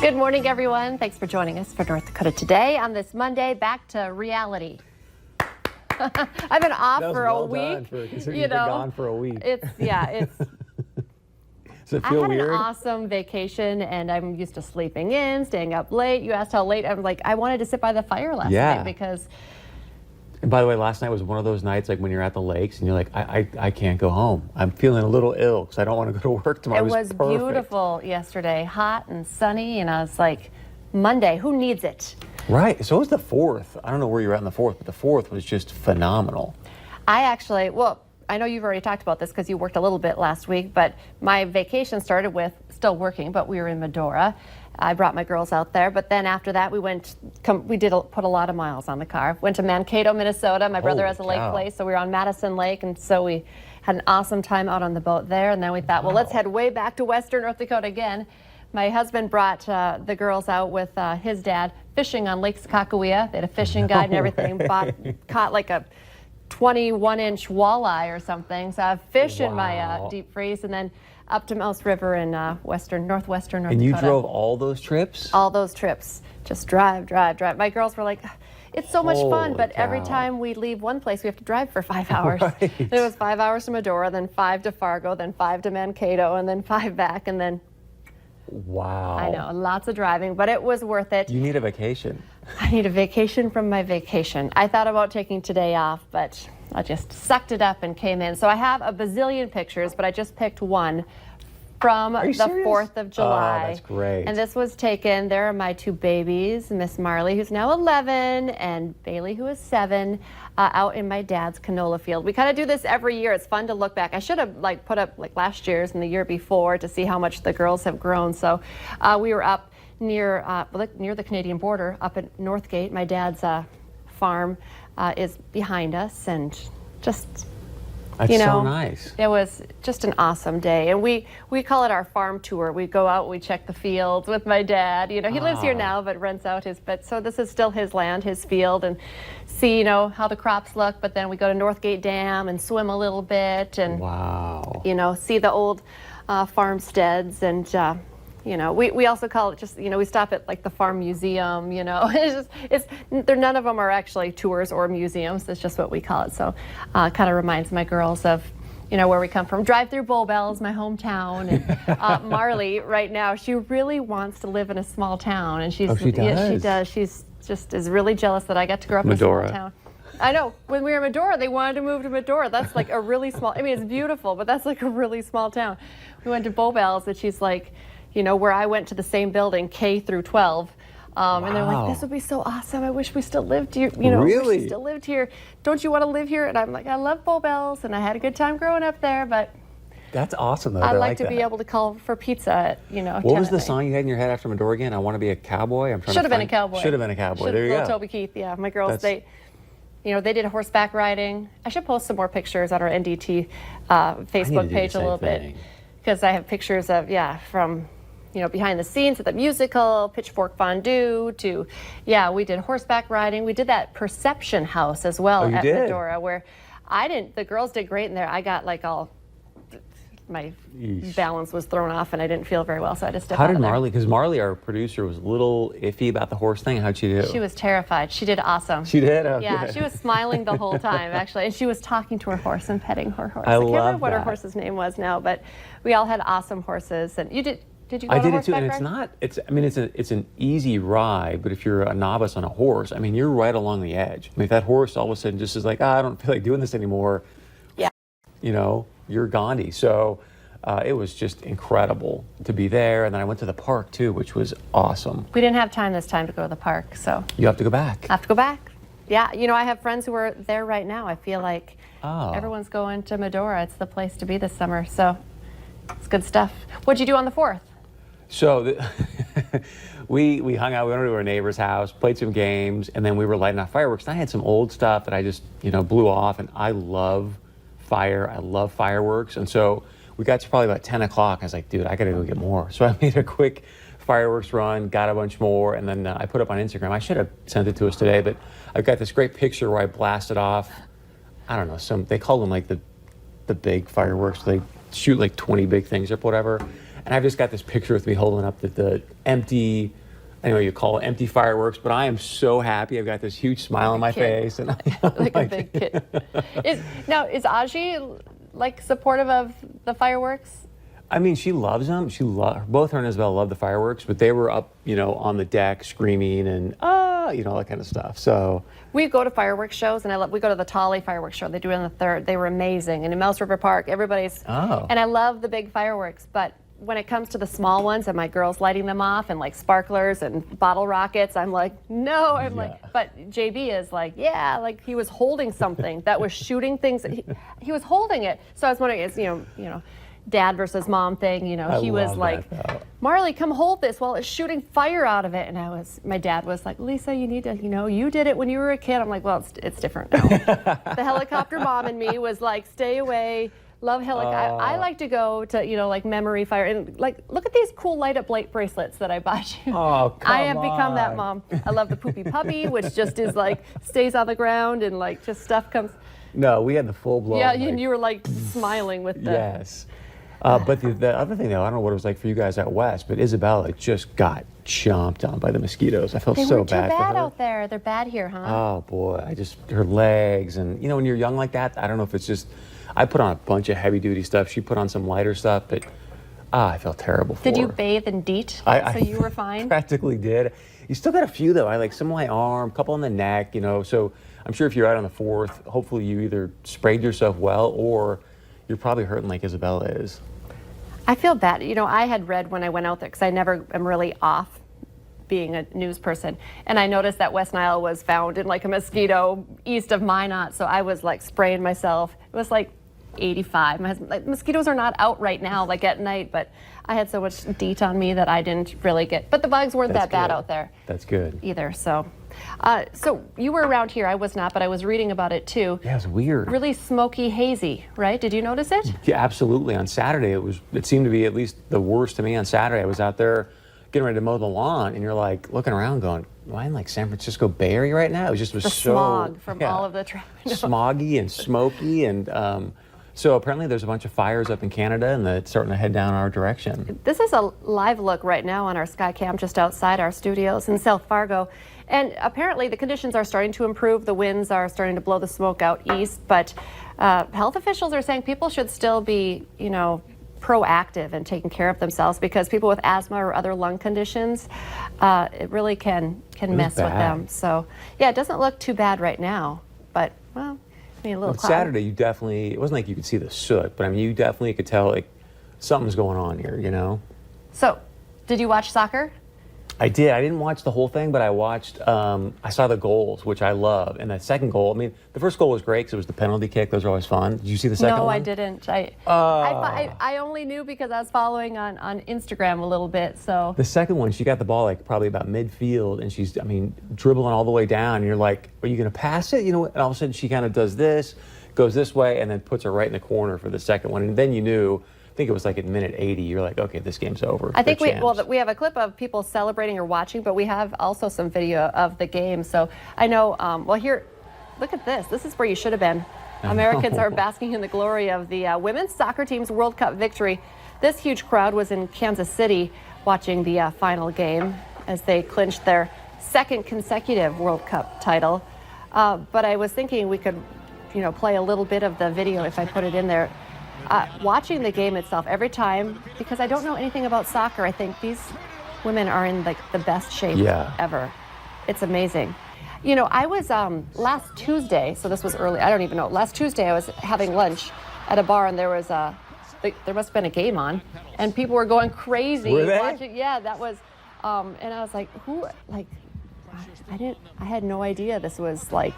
Good morning, everyone. Thanks for joining us for North Dakota Today on this Monday. Back to reality. I've been off for a week. You've been gone for a week. It's Does it feel I had weird? an awesome vacation, and I'm used to sleeping in, staying up late. You asked how late. I'm like, I wanted to sit by the fire last night because. And by the way, last night was one of those nights like when you're at the lakes and you're like, I can't go home. I'm feeling a little ill because I don't want to go to work tomorrow. It was beautiful yesterday, hot and sunny, and I was like, Monday, who needs it? Right. So was the 4th. I don't know where you're at in the 4th, but the 4th was just phenomenal. I know you've already talked about this because you worked a little bit last week, but my vacation started with still working, but we were in Medora. I brought my girls out there, but then after that we put a lot of miles on the car. Went to Mankato, Minnesota. My brother has a lake place, so we were on Madison Lake, and so we had an awesome time out on the boat there. And then we thought, well, let's head way back to Western North Dakota again. My husband brought the girls out with his dad fishing on Lake Sakakawea. They had a fishing guide and everything. Caught like a 21-inch walleye or something. So I have fish in my deep freeze, and then up to Mouse River in northwestern North Dakota. And you drove all those trips? All those trips. Just drive. My girls were like, it's so much fun, but every time we leave one place, we have to drive for 5 hours. Right. It was 5 hours to Medora, then 5 to Fargo, then 5 to Mankato, and then 5 back, and then... Wow. I know, lots of driving, but it was worth it. You need a vacation. I need a vacation from my vacation. I thought about taking today off, but I just sucked it up and came in. So I have a bazillion pictures, but I just picked one from the 4th of July. Oh, that's great. And this was taken, there are my 2 babies, Miss Marley, who's now 11, and Bailey, who is 7, out in my dad's canola field. We kind of do this every year. It's fun to look back. I should have put up last year's and the year before to see how much the girls have grown. So we were up near the Canadian border, up at Northgate. My dad's farm is behind us, and just... That's so nice. It was just an awesome day. And we call it our farm tour. We go out, we check the fields with my dad. He lives here now, but rents out so this is still his land, his field, and see, how the crops look. But then we go to Northgate Dam and swim a little bit and, see the old farmsteads. And, we also call it just, we stop at the farm museum, none of them are actually tours or museums. That's just what we call it. So kind of reminds my girls of, where we come from. Drive through Bull Bells, my hometown. And Marley, right now, she really wants to live in a small town. And she does? Yeah, she does. She's just is really jealous that I got to grow up in a small town. I know. When we were in Medora, they wanted to move to Medora. That's like a really small, it's beautiful, but that's like a really small town. We went to Bull Bells, and she's like, where I went to the same building, K through 12. And they're like, this would be so awesome. I wish we still lived here. Really? I wish we still lived here. Don't you want to live here? And I'm like, I love Bull Bells, and I had a good time growing up there, but... That's awesome, though. I'd like to be able to call for pizza at, What was the song you had in your head after Medora again? I want to be a cowboy? Should have been a cowboy. Should have been a cowboy. There you go. Toby Keith, yeah. My girls, they did horseback riding. I should post some more pictures on our NDT Facebook page a little bit, because I have pictures of, from... behind the scenes at the musical, Pitchfork Fondue, to, we did horseback riding. We did that Perception House as well at Medora, where the girls did great in there. I got my balance was thrown off and I didn't feel very well, so I just stepped out of there. How did Marley, because Marley, our producer, was a little iffy about the horse thing. How'd she do? She was terrified. She did awesome. She did? Oh, yeah, good. She was smiling the whole time, actually, and she was talking to her horse and petting her horse. I can't love remember what her that. horse's name was now, but we all had awesome horses. And you did you go I on a did it too, and horseback ride? it's an easy ride, but if you're a novice on a horse, you're right along the edge. If that horse all of a sudden just is like, I don't feel like doing this anymore, you're Gandhi. So it was just incredible to be there. And then I went to the park too, which was awesome. We didn't have time this time to go to the park, so. You have to go back. I have to go back. Yeah, I have friends who are there right now. I feel like everyone's going to Medora. It's the place to be this summer, so it's good stuff. What'd you do on the 4th? So we hung out. We went to our neighbor's house, played some games, and then we were lighting off fireworks. And I had some old stuff that I just, blew off, and I love fire. I love fireworks. And so we got to probably about 10 o'clock. I was like, dude, I got to go get more. So I made a quick fireworks run, got a bunch more, and then I put up on Instagram. I should have sent it to us today, but I've got this great picture where I blasted off, I don't know, they call them like the big fireworks. They shoot like 20 big things up, whatever. And I've just got this picture with me holding up the empty, I know what you call it, empty fireworks, but I am so happy. I've got this huge smile on my face. And like a big kid. Is Aji like supportive of the fireworks? I mean, she loves them. Both her and Isabel love the fireworks, but they were up, on the deck screaming and all that kind of stuff. So we go to fireworks shows, and we go to the Tolly fireworks show. They do it on the 3rd. They were amazing. And in Mouse River Park, everybody's. Oh. And I love the big fireworks, but when it comes to the small ones and my girls lighting them off and like sparklers and bottle rockets, I'm like, no. But JB is like, yeah, like he was holding something that was shooting things. He was holding it. So I was wondering, is dad versus mom thing, he was like, Marley, come hold this while it's shooting fire out of it. And my dad was like, Lisa, you need to, you did it when you were a kid. I'm like, well, it's different now. The helicopter mom in me was like, stay away, love helicopter. I like to go to, like memory fire and like, look at these cool light up light bracelets that I bought you. Oh, come I have become that mom. I love the poopy puppy, which just is like, stays on the ground and like just stuff comes. No, we had the full blown. Yeah, and you were like smiling with the. Yes. But the other thing, though, I don't know what it was like for you guys out west, but Isabella just got chomped on by the mosquitoes. I felt They so weren't too bad for bad her. out there. They're bad here, huh? Oh, boy. Her legs. And, when you're young like that, I don't know if it's just, I put on a bunch of heavy duty stuff. She put on some lighter stuff, but I felt terrible for her. Did you bathe in DEET so you were fine? Practically did. You still got a few, though. I like some on my arm, a couple on the neck, So I'm sure if you're out on the 4th, hopefully you either sprayed yourself well or you're probably hurting like Isabella is. I feel bad. I had read when I went out there, because I never am really off being a news person, and I noticed that West Nile was found in like a mosquito east of Minot, so I was like spraying myself. It was like 85. My husband, like, mosquitoes are not out right now, like at night, but I had so much DEET on me that I didn't really get, but the bugs weren't that bad out there. That's good. Either, so. So you were around here, I was not, but I was reading about it too. Yeah, it was weird. Really smoky, hazy, right? Did you notice it? Yeah, absolutely. On Saturday, it seemed to be at least the worst to me on Saturday. I was out there getting ready to mow the lawn, and you're like looking around going, am I in like San Francisco Bay Area right now? It just was the so smog from all of the traffic. Smoggy and smoky, and so apparently there's a bunch of fires up in Canada, and it's starting to head down our direction. This is a live look right now on our Skycam just outside our studios in South Fargo. And apparently the conditions are starting to improve. The winds are starting to blow the smoke out east, but health officials are saying people should still be, proactive and taking care of themselves, because people with asthma or other lung conditions, it really can mess with them. So yeah, it doesn't look too bad right now, but well, I mean, a little cloud. Saturday, it wasn't like you could see the soot, but I mean, you definitely could tell like something's going on here, So, did you watch soccer? I did. I didn't watch the whole thing, but I watched, I saw the goals, which I love. And the second goal, I mean, the first goal was great because it was the penalty kick. Those are always fun. Did you see the second one? No, I didn't. I only knew because I was following on Instagram a little bit, so. The second one, she got the ball like probably about midfield, and she's, dribbling all the way down. And you're like, are you going to pass it? And all of a sudden she kind of does this, goes this way, and then puts her right in the corner for the second one. And then you knew, I think it was like at minute 80, you're like, okay, this game's over. I think we have a clip of people celebrating or watching, but we have also some video of the game. So I know, here, look at this. This is where you should have been. Americans are basking in the glory of the women's soccer team's World Cup victory. This huge crowd was in Kansas City watching the final game as they clinched their second consecutive World Cup title. But I was thinking we could, play a little bit of the video if I put it in there. Watching the game itself every time, because I don't know anything about soccer, I think these women are in like the best shape ever. It's amazing. I was last Tuesday, so this was early, I don't even know. Last Tuesday I was having lunch at a bar, and there was there must have been a game on, and people were going crazy. Were they? Watching. Yeah, that was, and I was like, I had no idea this was like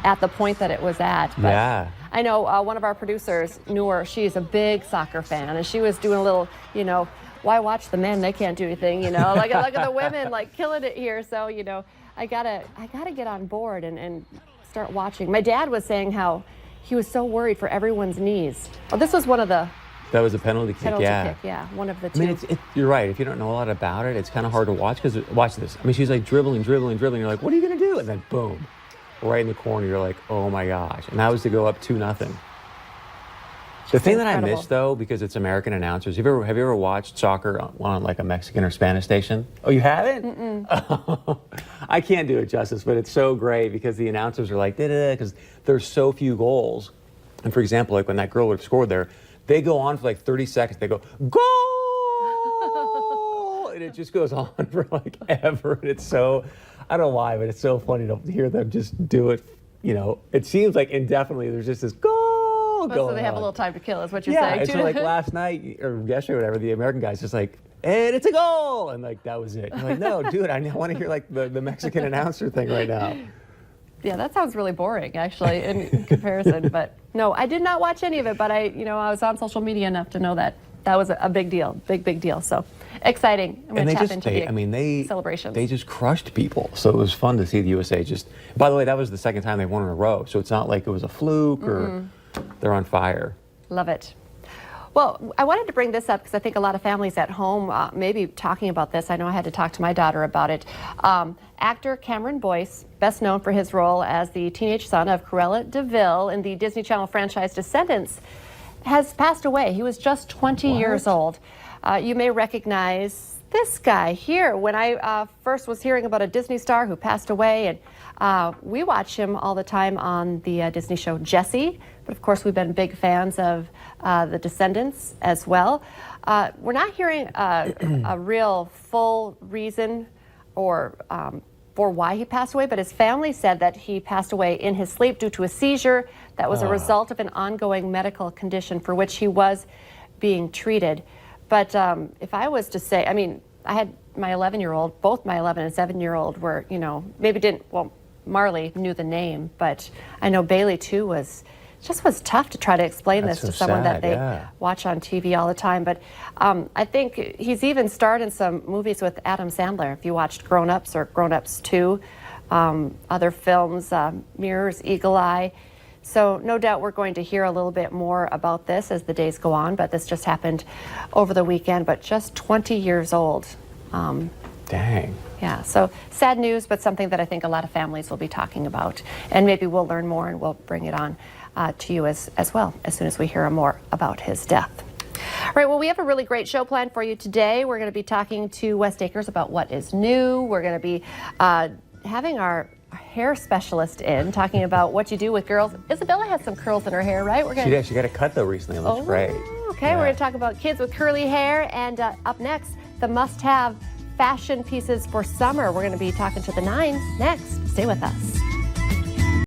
at the point that it was at. But yeah. I know one of our producers, Noor, she's a big soccer fan, and she was doing a little, why watch the men? They can't do anything, Like look at the women, like killing it here. So, I gotta get on board and start watching. My dad was saying how he was so worried for everyone's knees. Oh, this was one of the. That was a penalty kick, One of the two. I mean, you're right. If you don't know a lot about it, it's kind of hard to watch because, watch this. I mean, she's like dribbling. You're like, what are you going to do? And then boom, right in the corner. You're like, oh my gosh. And that was to go up 2-0. The thing that I incredible. miss, though, because it's American announcers, have you ever watched soccer on like a Mexican or Spanish station? Oh, you haven't? I can't do it justice, but it's so great because the announcers are like, because there's so few goals. And for example, like when that girl would have scored there, they go on for like 30 seconds. They go, goal! And it just goes on for like ever. And it's so, I don't know why, but it's so funny to hear them just do it. You know, it seems like indefinitely there's just this goal. So they have a little time to kill, is what you're Yeah, saying. it's like last night or yesterday, or whatever. The American guy's just like, and it's a goal, and like that was it. You're like, no, dude, I want to hear like the Mexican announcer thing right now. Yeah, that sounds really boring, actually, in comparison. But no, I did not watch any of it. But I was on social media enough to know that was a big deal, big deal. So exciting. I'm going to tap into the celebrations. They just crushed people. So it was fun to see the USA just. By the way, that was the second time they won in a row. So it's not like it was a fluke or. They're on fire. Love it. Well, I wanted to bring this up because I think a lot of families at home may be talking about this. I know I had to talk to my daughter about it. Actor Cameron Boyce, best known for his role as the teenage son of Cruella de Vil in the Disney Channel franchise Descendants, has passed away. He was just 20 years old. You may recognize this guy here. When I first was hearing about a Disney star who passed away, and we watch him all the time on the Disney show Jessie. But of course, we've been big fans of the Descendants as well. We're not hearing a real full reason or for why he passed away, but his family said that he passed away in his sleep due to a seizure that was a result of an ongoing medical condition for which he was being treated. But if I was to say, I mean, I had my 11-year-old, both my 11 and 7-year-old were, Marley knew the name, but I know Bailey too was tough to try to explain this to someone that they watch on TV all the time. But I think he's even starred in some movies with Adam Sandler. If you watched Grown Ups or Grown Ups 2, other films, Mirrors, Eagle Eye. So no doubt we're going to hear a little bit more about this as the days go on, but this just happened over the weekend, but just 20 years old. Dang. Yeah, so sad news, but something that I think a lot of families will be talking about. And maybe we'll learn more and we'll bring it on to you as well as soon as we hear more about his death. All right, well, we have a really great show planned for you today. We're going to be talking to West Acres about what is new. We're going to be having our hair specialist in, talking about what you do with girls. Isabella has some curls in her hair, right? She got a cut, though, recently. It looks great. Okay, yeah. We're going to talk about kids with curly hair. And up next, the must-have fashion pieces for summer. We're going to be talking to the Nines next. Stay with us.